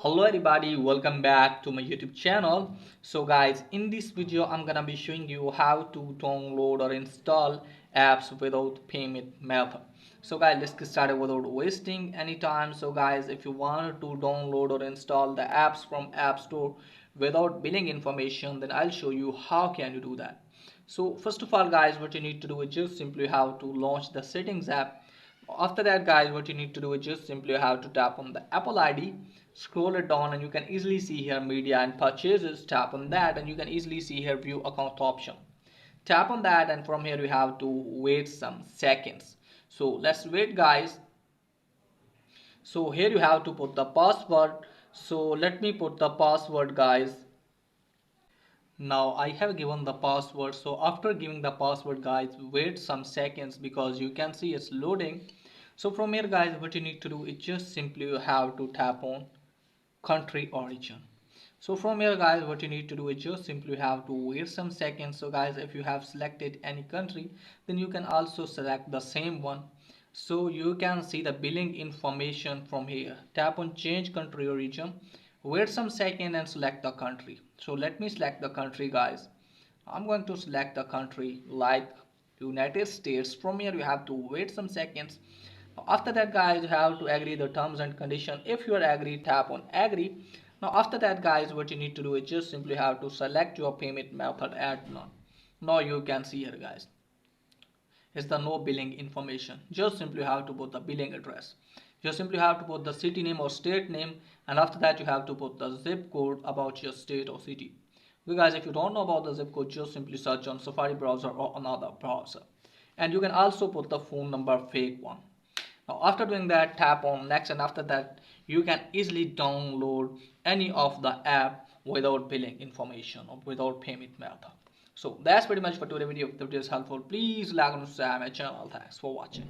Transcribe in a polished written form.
Hello everybody, welcome back to my YouTube channel. So guys, in this video I'm gonna be showing you how to download or install apps without payment method. So guys, let's get started without wasting any time. So guys, if you want to download or install the apps from App Store without billing information, then I'll show you how can you do that. So first of all guys, what you need to do is just simply have to launch the settings app. After that guys, what you need to do is just simply have to tap on the Apple ID, scroll it down, and you can easily see here media and purchases. Tap on that and you can easily see here view account option. Tap on that and from here you have to wait some seconds. So let's wait guys. So here you have to put the password. So let me put the password guys. Now I have given the password. So after giving the password guys, wait some seconds because you can see it's loading. So from here guys, what you need to do is just simply you have to tap on country origin. So from here guys, what you need to do is just simply have to wait some seconds. So guys, if you have selected any country, then you can also select the same one. So you can see the billing information from here. Tap on change country origin, wait some second and select the country. So let me select the country guys. I'm going to select the country like United States. From here you have to wait some seconds. After that guys, you have to agree the terms and condition. If you are agree, tap on agree. Now after that guys, what you need to do is just simply have to select your payment method, add none. Now you can see here guys, is the no billing information. Just simply have to put the billing address. You simply have to put the city name or state name, and after that you have to put the zip code about your state or city. Okay guys, if you don't know about the zip code, just simply search on Safari browser or another browser. And you can also put the phone number fake one. Now after doing that, tap on next, and after that you can easily download any of the app without billing information or without payment method. So that's pretty much for today's video. If the video is helpful, please like and subscribe my channel. Thanks for watching.